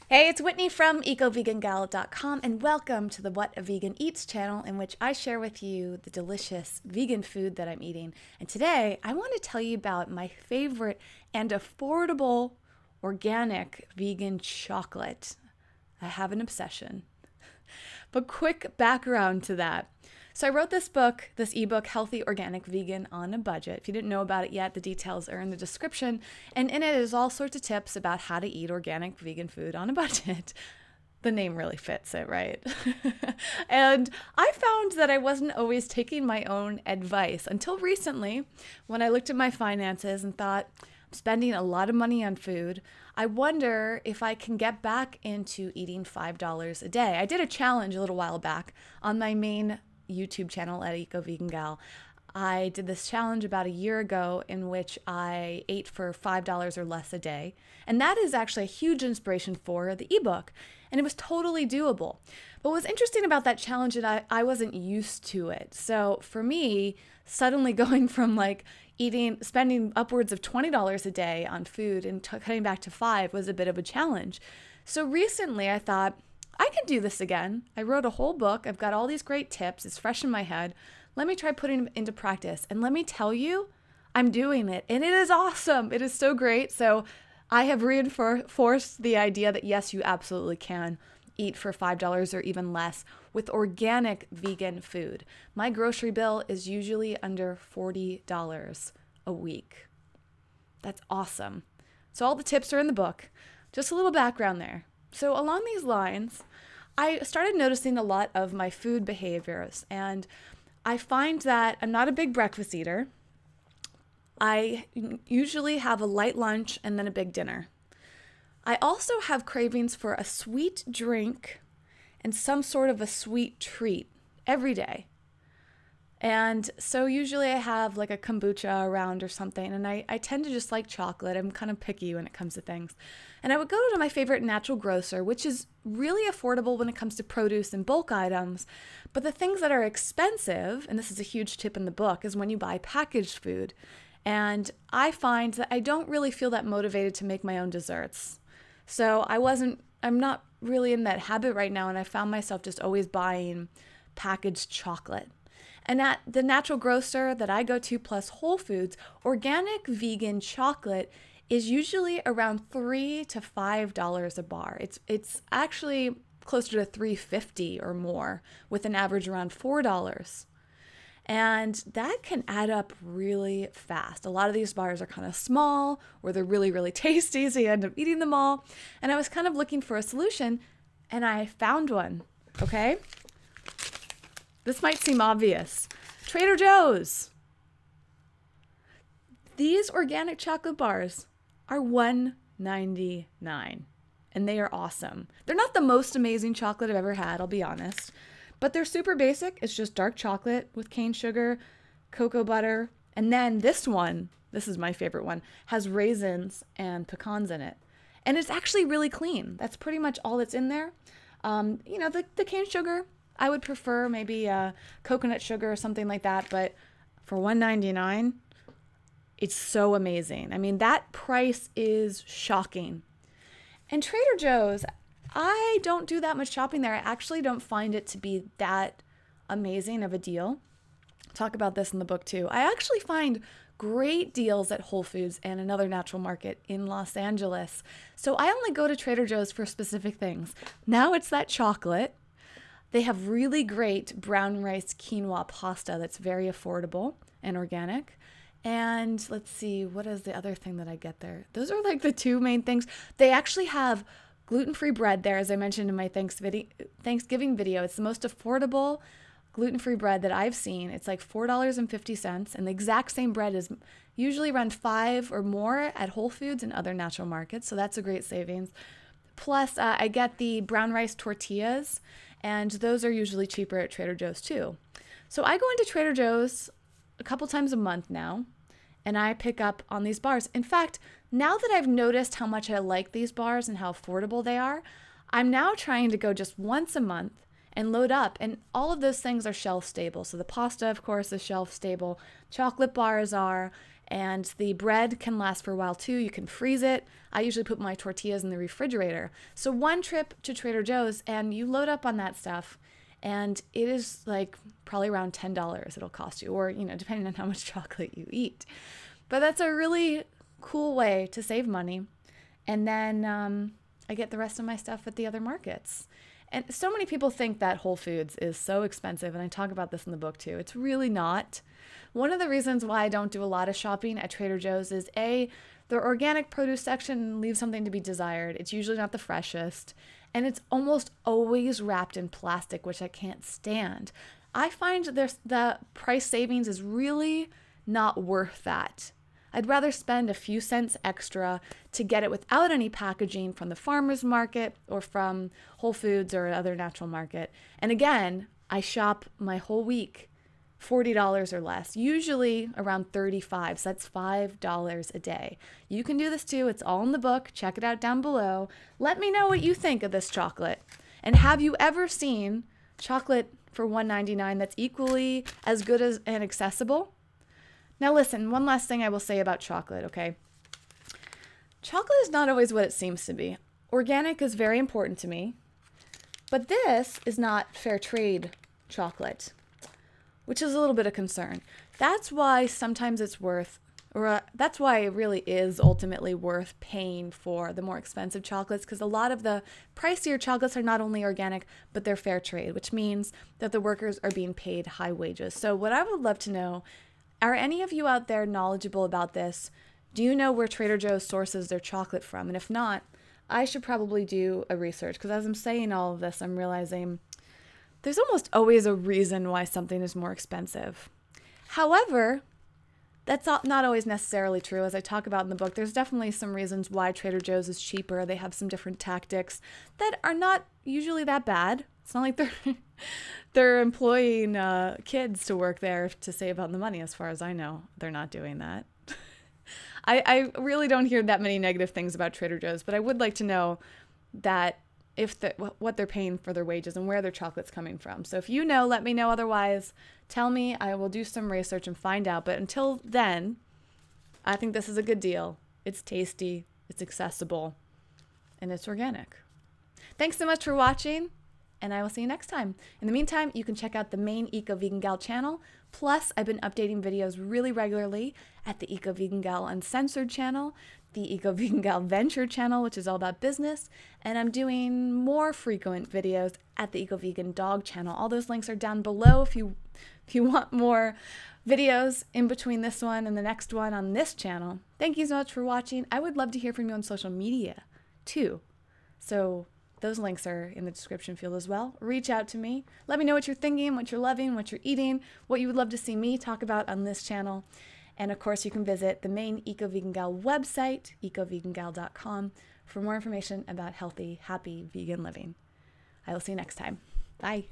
Hey, it's Whitney from EcoVeganGal.com, and welcome to the What a Vegan Eats channel, in which I share with you the delicious vegan food that I'm eating. And today, I want to tell you about my favorite and affordable organic vegan chocolate. I have an obsession. But quick background to that. So I wrote this ebook, Healthy Organic Vegan on a Budget. If you didn't know about it yet, the details are in the description. And in it is all sorts of tips about how to eat organic vegan food on a budget. The name really fits it, right? And I found that I wasn't always taking my own advice until recently, when I looked at my finances and thought, I'm spending a lot of money on food. I wonder if I can get back into eating $5 a day. I did a challenge a little while back on my main YouTube channel at EcoVeganGal. I did this challenge about a year ago in which I ate for $5 or less a day. And that is actually a huge inspiration for the ebook. And it was totally doable. But what was interesting about that challenge is I wasn't used to it. So for me, suddenly going from spending upwards of $20 a day on food and cutting back to $5 was a bit of a challenge. So recently I thought, I can do this again. I wrote a whole book. I've got all these great tips. It's fresh in my head. Let me try putting them into practice. And let me tell you, I'm doing it. And it is awesome. It is so great. So I have reinforced the idea that yes, you absolutely can eat for $5 or even less with organic vegan food. My grocery bill is usually under $40 a week. That's awesome. So all the tips are in the book. Just a little background there. So along these lines, I started noticing a lot of my food behaviors, and I find that I'm not a big breakfast eater. I usually have a light lunch and then a big dinner. I also have cravings for a sweet drink and some sort of a sweet treat every day. And so usually I have like a kombucha around or something, and I tend to just like chocolate. I'm kind of picky when it comes to things. And I would go to my favorite natural grocer, which is really affordable when it comes to produce and bulk items. But the things that are expensive, and this is a huge tip in the book, is when you buy packaged food. And I find that I don't really feel that motivated to make my own desserts. So I'm not really in that habit right now, and I found myself just always buying packaged chocolate. And at the natural grocer that I go to plus Whole Foods, organic vegan chocolate is usually around $3 to $5 a bar. It's actually closer to $3.50 or more, with an average around $4. And that can add up really fast. A lot of these bars are kind of small, or they're really, really tasty, so you end up eating them all. And I was kind of looking for a solution, and I found one, okay? This might seem obvious. Trader Joe's. These organic chocolate bars are $1.99, and they are awesome. They're not the most amazing chocolate I've ever had, I'll be honest, but they're super basic. It's just dark chocolate with cane sugar, cocoa butter, and then this is my favorite one, has raisins and pecans in it. And it's actually really clean. That's pretty much all that's in there. The cane sugar, I would prefer maybe coconut sugar or something like that, but for $1.99, it's so amazing. I mean, that price is shocking. And Trader Joe's, I don't do that much shopping there. I actually don't find it to be that amazing of a deal. Talk about this in the book too. I actually find great deals at Whole Foods and another natural market in Los Angeles. So I only go to Trader Joe's for specific things. Now it's that chocolate. They have really great brown rice quinoa pasta that's very affordable and organic. And let's see, what is the other thing that I get there? Those are like the two main things. They actually have gluten-free bread there, as I mentioned in my Thanksgiving video. It's the most affordable gluten-free bread that I've seen. It's like $4.50, and the exact same bread is usually around $5 or more at Whole Foods and other natural markets, so that's a great savings. Plus, I get the brown rice tortillas, and those are usually cheaper at Trader Joe's too. So I go into Trader Joe's a couple times a month now, and I pick up on these bars. In fact, now that I've noticed how much I like these bars and how affordable they are, I'm now trying to go just once a month and load up, and all of those things are shelf stable. So the pasta, of course, is shelf stable, chocolate bars are, And the bread can last for a while too. You can freeze it. I usually put my tortillas in the refrigerator. So one trip to Trader Joe's and you load up on that stuff, and it is like probably around $10 it'll cost you, or, depending on how much chocolate you eat. But that's a really cool way to save money. And then I get the rest of my stuff at the other markets. And so many people think that Whole Foods is so expensive, and I talk about this in the book too. It's really not. One of the reasons why I don't do a lot of shopping at Trader Joe's is A, their organic produce section leaves something to be desired. It's usually not the freshest, and it's almost always wrapped in plastic, which I can't stand. I find the price savings is really not worth that. I'd rather spend a few cents extra to get it without any packaging from the farmer's market or from Whole Foods or other natural market. And again, I shop my whole week $40 or less, usually around $35. So that's $5 a day. You can do this too. It's all in the book. Check it out down below. Let me know what you think of this chocolate. And have you ever seen chocolate for $1.99 that's equally as good as and accessible? Now listen, one last thing I will say about chocolate, okay? Chocolate is not always what it seems to be. Organic is very important to me, but this is not fair trade chocolate, which is a little bit of concern. That's why sometimes it's worth, that's why it really is ultimately worth paying for the more expensive chocolates, because a lot of the pricier chocolates are not only organic, but they're fair trade, which means that the workers are being paid high wages. So what I would love to know, are any of you out there knowledgeable about this? Do you know where Trader Joe's sources their chocolate from? And if not, I should probably do a research, because as I'm saying all of this, I'm realizing there's almost always a reason why something is more expensive. However, that's not always necessarily true. As I talk about in the book, there's definitely some reasons why Trader Joe's is cheaper. They have some different tactics that are not usually that bad. It's not like they're employing kids to work there to save on the money. As far as I know, they're not doing that. I really don't hear that many negative things about Trader Joe's, but I would like to know that what they're paying for their wages and where their chocolate's coming from. So if you know, let me know. Otherwise, tell me. I will do some research and find out. But until then, I think this is a good deal. It's tasty, it's accessible, and it's organic. Thanks so much for watching, and I will see you next time. In the meantime, you can check out the main Eco Vegan Gal channel. Plus, I've been updating videos really regularly at the Eco Vegan Gal Uncensored channel, the Eco Vegan Gal Venture channel, which is all about business, and I'm doing more frequent videos at the Eco Vegan Dog channel. All those links are down below if you want more videos in between this one and the next one on this channel. Thank you so much for watching. I would love to hear from you on social media too. So those links are in the description field as well. Reach out to me. Let me know what you're thinking, what you're loving, what you're eating, what you would love to see me talk about on this channel. And of course, you can visit the main Eco Vegan Gal website, ecovegangal.com, for more information about healthy, happy vegan living. I will see you next time. Bye.